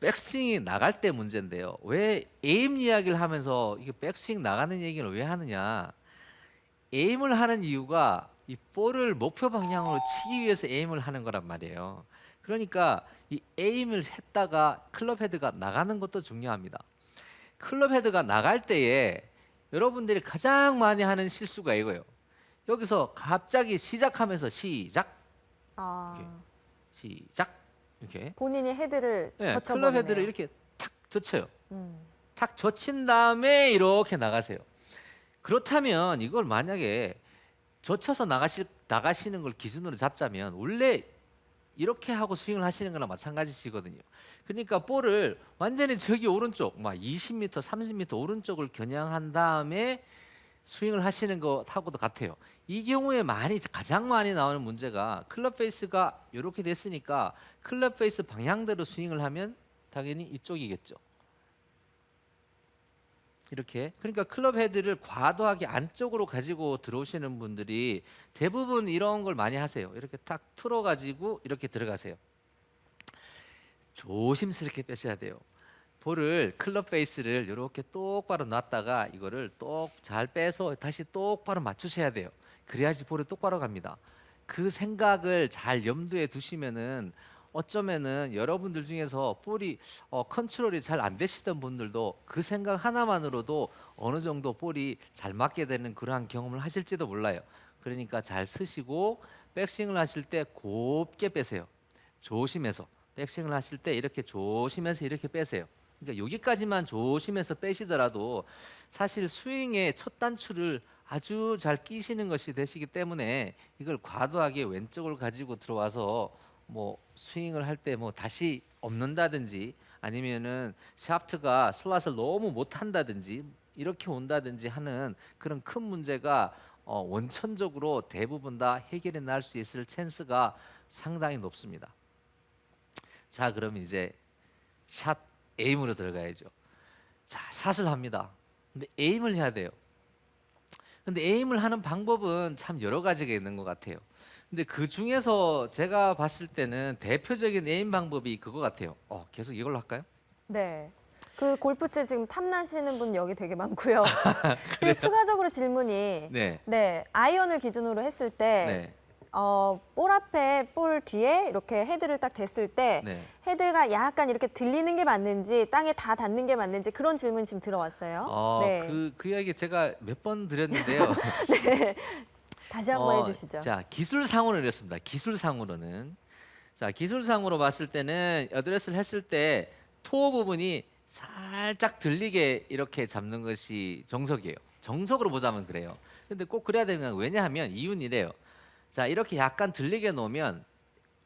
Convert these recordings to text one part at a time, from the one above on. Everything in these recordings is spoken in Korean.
백스윙이 나갈 때 문제인데요. 왜 에임 이야기를 하면서 이게 백스윙 나가는 얘기를 왜 하느냐? 에임을 하는 이유가 이 볼을 목표 방향으로 치기 위해서 에임을 하는 거란 말이에요. 그러니까 이 에임을 했다가 클럽 헤드가 나가는 것도 중요합니다. 클럽 헤드가 나갈 때에 여러분들이 가장 많이 하는 실수가 이거예요. 여기서 갑자기 시작하면서 시작, 아, 이렇게 시작, 이렇게 본인이 헤드를 네, 클럽 젖혀버리네요. 헤드를 이렇게 탁 젖혀요. 음. 탁 젖힌 다음에 이렇게 나가세요. 그렇다면 이걸 만약에 젖혀서 나가시는 걸 기준으로 잡자면 원래 이렇게 하고 스윙을 하시는 거나 마찬가지시거든요. 그러니까 볼을 완전히 저기 오른쪽 막 20m, 30m 오른쪽을 겨냥한 다음에 스윙을 하시는 것하고도 같아요. 이 경우에 가장 많이 나오는 문제가 클럽 페이스가 이렇게 됐으니까 클럽 페이스 방향대로 스윙을 하면 당연히 이쪽이겠죠. 이렇게 그러니까 클럽 헤드를 과도하게 안쪽으로 가지고 들어오시는 분들이 대부분 이런 걸 많이 하세요. 이렇게 탁 틀어 가지고 이렇게 들어가세요. 조심스럽게 빼셔야 돼요. 볼을 클럽 페이스를 이렇게 똑바로 놨다가 이거를 잘 빼서 다시 똑바로 맞추셔야 돼요. 그래야지 볼이 똑바로 갑니다. 그 생각을 잘 염두에 두시면은 어쩌면은 여러분들 중에서 볼이 컨트롤이 잘 안 되시던 분들도 그 생각 하나만으로도 어느 정도 볼이 잘 맞게 되는 그러한 경험을 하실지도 몰라요. 그러니까 잘 쓰시고 백스윙을 하실 때 곱게 빼세요. 조심해서 백스윙을 하실 때 이렇게 조심해서 이렇게 빼세요. 그러니까 여기까지만 조심해서 빼시더라도 사실 스윙의 첫 단추를 아주 잘 끼시는 것이 되시기 때문에 이걸 과도하게 왼쪽을 가지고 들어와서 뭐 스윙을 할 때 뭐 다시 없는다든지 아니면은 샤프트가 슬롯을 너무 못 한다든지 이렇게 온다든지 하는 그런 큰 문제가 원천적으로 대부분 다 해결이 날 수 있을 찬스가 상당히 높습니다. 자, 그럼 이제 샷 에임으로 들어가야죠. 자, 샷을 합니다. 근데 에임을 해야 돼요. 근데 에임을 하는 방법은 참 여러 가지가 있는 것 같아요. 근데 그 중에서 제가 봤을 때는 대표적인 에임 방법이 그거 같아요. 계속 이걸로 할까요? 네. 그 골프채 지금 탐나시는 분 여기 되게 많고요. 그래요? 그리고 추가적으로 질문이 네. 네, 아이언을 기준으로 했을 때 네. 볼 앞에 볼 뒤에 이렇게 헤드를 딱 댔을 때 네. 헤드가 약간 이렇게 들리는 게 맞는지 땅에 다 닿는 게 맞는지 그런 질문 지금 들어왔어요. 네. 그 이야기 제가 몇 번 드렸는데요. 네. 다시 한번 해주시죠. 자, 기술상으로는 이렇습니다. 기술상으로는 자, 기술상으로 봤을 때는 어드레스를 했을 때 토어 부분이 살짝 들리게 이렇게 잡는 것이 정석이에요. 정석으로 보자면 그래요. 근데 꼭 그래야 되는 건 왜냐하면 이유는 이래요. 자, 이렇게 약간 들리게 놓으면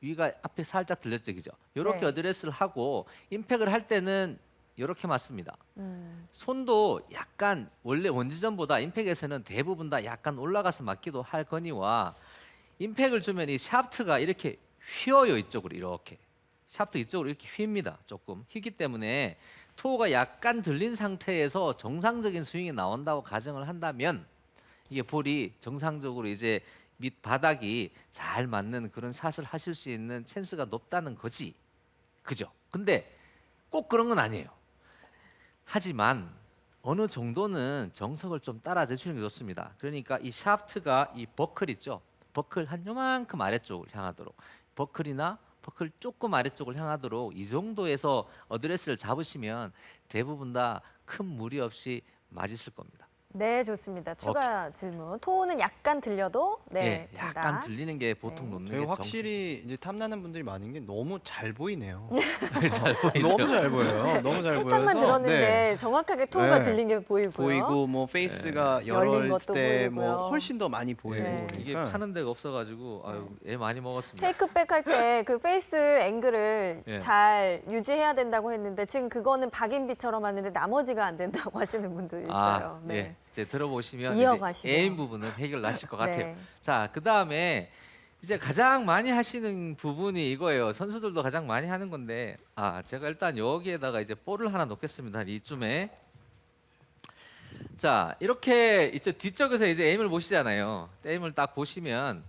위가 앞에 살짝 들렸죠, 그죠? 이렇게 네. 어드레스를 하고 임팩을 할 때는 이렇게 맞습니다. 음. 손도 약간 원래 원지점보다 임팩에서는 대부분 다 약간 올라가서 맞기도 할 거니와 임팩을 주면 이 샤프트가 이렇게 휘어요, 이쪽으로 이렇게 샤프트 이쪽으로 이렇게 휩니다. 조금 휘기 때문에 토어가 약간 들린 상태에서 정상적인 스윙이 나온다고 가정을 한다면 이게 볼이 정상적으로 이제 밑 바닥이 잘 맞는 그런 샷을 하실 수 있는 찬스가 높다는 거지, 그죠? 근데 꼭 그런 건 아니에요. 하지만 어느 정도는 정석을 좀 따라줘 주는 게 좋습니다. 그러니까 이 샤프트가 이 버클 있죠? 버클 한 요만큼 아래쪽을 향하도록 버클이나 버클 조금 아래쪽을 향하도록 이 정도에서 어드레스를 잡으시면 대부분 다 큰 무리 없이 맞으실 겁니다. 네, 좋습니다. 추가 질문. 토는 약간 들려도 네, 예, 된다. 약간 들리는 게 보통 네. 놓는 그리고 게 확실히 이제 탐나는 분들이 많은 게 너무 잘 보이네요. 잘 보이죠? 너무 잘 보여요. 너무 잘 보여서. 살짝만 들었는데 네. 정확하게 토가 네. 들린 게 보이고요. 보이고 뭐 페이스가 열린 열릴 것도 때 보이고요. 뭐 훨씬 더 많이 보이고 네. 이게 그러니까 파는 데가 없어가지고 아유, 애 많이 먹었습니다. 테이크백 할 때 그 페이스 앵글을 예. 잘 유지해야 된다고 했는데 지금 그거는 박인비처럼 하는데 나머지가 안 된다고 하시는 분도 있어요. 네. 예. 이제 들어보시면 이어가시죠. 이제 에임 부분은 해결나실 것 같아요. 네. 자, 그 다음에 이제 가장 많이 하시는 부분이 이거예요. 선수들도 가장 많이 하는 건데, 제가 일단 여기에다가 이제 볼을 하나 놓겠습니다. 한 이쯤에. 자, 이렇게 이쪽 뒤쪽에서 이제 에임을 보시잖아요. 에임을 딱 보시면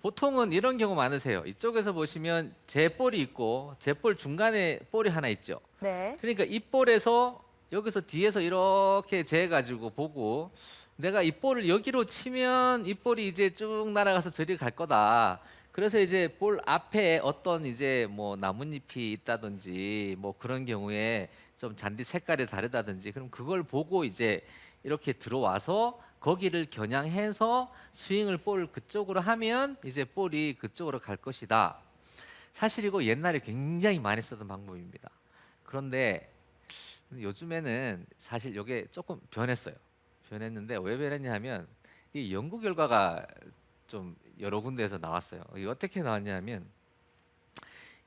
보통은 이런 경우 많으세요. 이쪽에서 보시면 제 볼이 있고 제 볼 중간에 볼이 하나 있죠. 네. 그러니까 이 볼에서 여기서 뒤에서 이렇게 재가지고 보고 내가 이 볼을 여기로 치면 이 볼이 이제 쭉 날아가서 저리 갈 거다. 그래서 이제 볼 앞에 어떤 이제 뭐 나뭇잎이 있다든지 뭐 그런 경우에 좀 잔디 색깔이 다르다든지 그럼 그걸 보고 이제 이렇게 들어와서 거기를 겨냥해서 스윙을 볼 그쪽으로 하면 이제 볼이 그쪽으로 갈 것이다. 사실 이거 옛날에 굉장히 많이 쓰던 방법입니다. 그런데 요즘에는 사실 이게 조금 변했어요. 변했는데 왜 변했냐 하면 이 연구 결과가 좀 여러 군데에서 나왔어요. 이게 어떻게 나왔냐면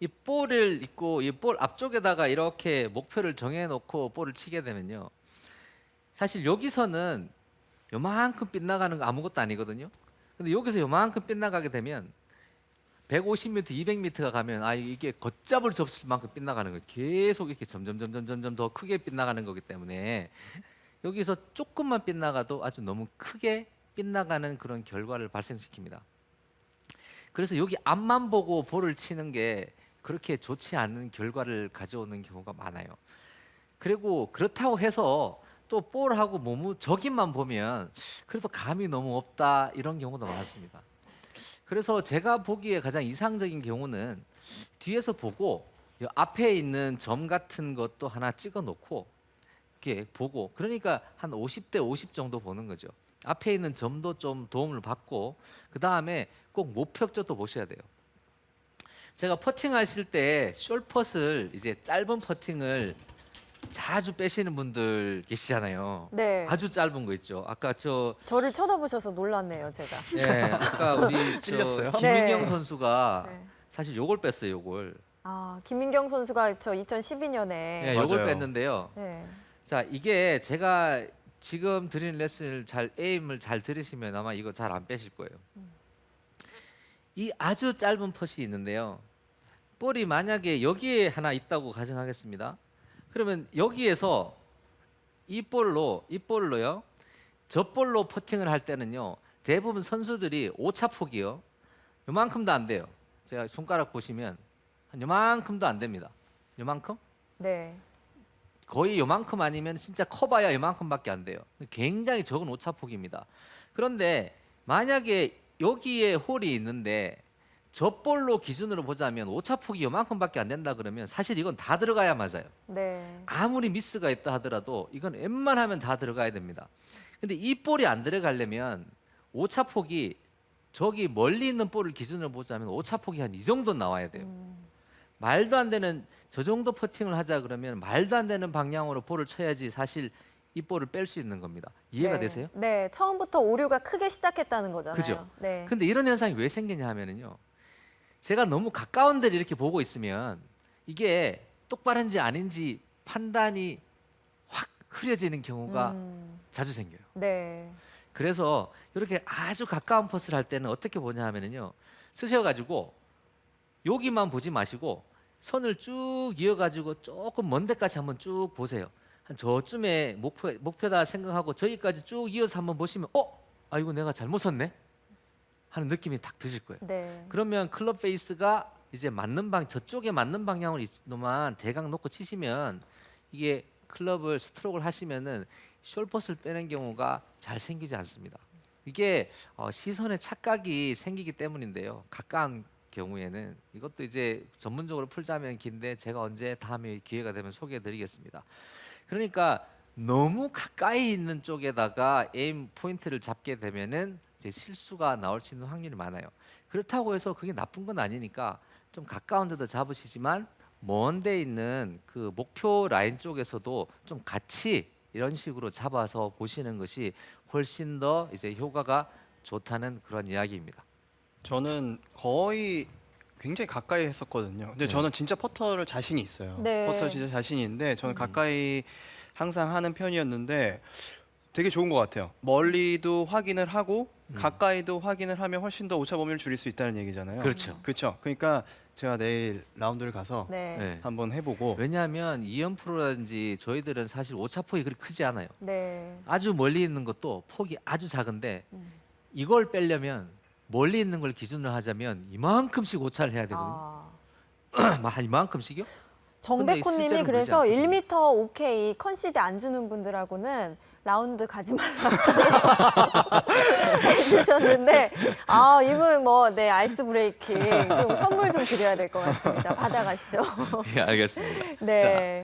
이 볼을 있고 이 볼 앞쪽에다가 이렇게 목표를 정해놓고 볼을 치게 되면요. 사실 여기서는 요만큼 빗나가는 거 아무것도 아니거든요. 근데 여기서 요만큼 빗나가게 되면 150m, 200m가 가면 아 이게 걷잡을 수 없을 만큼 빗나가는 거예요. 계속 이렇게 점점 더 크게 빗나가는 거기 때문에 여기서 조금만 빗나가도 아주 너무 크게 빗나가는 그런 결과를 발생시킵니다. 그래서 여기 앞만 보고 볼을 치는 게 그렇게 좋지 않은 결과를 가져오는 경우가 많아요. 그리고 그렇다고 해서 또 볼하고 저기만 보면 그래도 감이 너무 없다 이런 경우도 많습니다. 그래서 제가 보기에 가장 이상적인 경우는 뒤에서 보고 이 앞에 있는 점 같은 것도 하나 찍어 놓고 이렇게 보고 그러니까 한 50대 50 정도 보는 거죠. 앞에 있는 점도 좀 도움을 받고 그 다음에 꼭 목표 쪽도 보셔야 돼요. 제가 퍼팅 하실 때 숄퍼를 이제 짧은 퍼팅을 자주 빼시는 분들 계시잖아요. 네. 아주 짧은 거 있죠. 아까 저를 쳐다보셔서 놀랐네요, 제가. 아까 우리 찔렸어요? 김민경 네. 선수가 네. 사실 요걸 뺐어요. 요걸. 아, 김민경 선수가 저 2012년에 네, 요걸 맞아요. 뺐는데요. 네. 자, 이게 제가 지금 드리는 레슨을 에임을 잘 들으시면 아마 이거 잘 안 빼실 거예요. 이 아주 짧은 펫이 있는데요. 볼이 만약에 여기에 하나 있다고 가정하겠습니다. 그러면 여기에서 이 볼로요. 저 볼로 퍼팅을 할 때는요. 대부분 선수들이 오차폭이요. 요만큼도 안 돼요. 제가 손가락 보시면 한 요만큼도 안 됩니다. 요만큼? 네. 거의 요만큼 아니면 진짜 커봐야 요만큼밖에 안 돼요. 굉장히 적은 오차폭입니다. 그런데 만약에 여기에 홀이 있는데 저 볼로 기준으로 보자면 오차폭이 요만큼밖에 안 된다 그러면 사실 이건 다 들어가야 맞아요. 네. 아무리 미스가 있다 하더라도 이건 웬만하면 다 들어가야 됩니다. 근데 이 볼이 안 들어가려면 오차폭이 저기 멀리 있는 볼을 기준으로 보자면 오차폭이 한 이 정도 나와야 돼요. 말도 안 되는 저 정도 퍼팅을 하자 그러면 말도 안 되는 방향으로 볼을 쳐야지 사실 이 볼을 뺄 수 있는 겁니다. 이해가 네. 되세요? 네. 처음부터 오류가 크게 시작했다는 거잖아요. 그죠? 네. 근데 이런 현상이 왜 생기냐 하면은요. 제가 너무 가까운 데를 이렇게 보고 있으면 이게 똑바른지 아닌지 판단이 확 흐려지는 경우가 자주 생겨요. 네. 그래서 이렇게 아주 가까운 퍼스를 할 때는 어떻게 보냐 하면은요. 쓰셔가지고 여기만 보지 마시고 선을 쭉 이어가지고 조금 먼 데까지 한번 쭉 보세요. 한 저쯤에 목표다 생각하고 저기까지 쭉 이어서 한번 보시면 아 이거 내가 잘못 섰네 하는 느낌이 딱 드실 거예요. 네. 그러면 클럽 페이스가 이제 저쪽에 맞는 방향으로 있노만 대강 놓고 치시면 이게 클럽을 스트로크를 하시면은 숄퍼스를 빼는 경우가 잘 생기지 않습니다. 이게 시선에 착각이 생기기 때문인데요. 가까운 경우에는 이것도 이제 전문적으로 풀자면 긴데 제가 언제 다음에 기회가 되면 소개해드리겠습니다. 그러니까 너무 가까이 있는 쪽에다가 에임 포인트를 잡게 되면은 이제 실수가 나올 수 있는 확률이 많아요. 그렇다고 해서 그게 나쁜 건 아니니까 좀 가까운 데도 잡으시지만 먼 데 있는 그 목표 라인 쪽에서도 좀 같이 이런 식으로 잡아서 보시는 것이 훨씬 더 이제 효과가 좋다는 그런 이야기입니다. 저는 거의 굉장히 가까이 했었거든요. 근데 네. 저는 진짜 퍼터를 자신이 있어요. 네. 퍼터 진짜 자신이 있는데 저는 가까이 항상 하는 편이었는데 되게 좋은 것 같아요. 멀리도 확인을 하고 가까이도 확인을 하면 훨씬 더 오차 범위를 줄일 수 있다는 얘기잖아요. 그렇죠. 그렇죠. 그러니까 제가 내일 라운드를 가서 네. 네. 네. 한번 해보고 왜냐하면 이연 프로라든지 저희들은 사실 오차폭이 그렇게 크지 않아요. 네. 아주 멀리 있는 것도 폭이 아주 작은데 이걸 빼려면 멀리 있는 걸 기준으로 하자면 이만큼씩 오차를 해야 되거든요. 아. 한 이만큼씩이요? 정백호님이 실제로는 그래서 그러지 않거든요. 1m 오케이 컨시드 안 주는 분들하고는 라운드 가지 말라고 해주셨는데 이분 네 아이스 브레이킹 좀 선물 좀 드려야 될 것 같습니다. 받아가시죠. 예, 알겠습니다. 네. 자,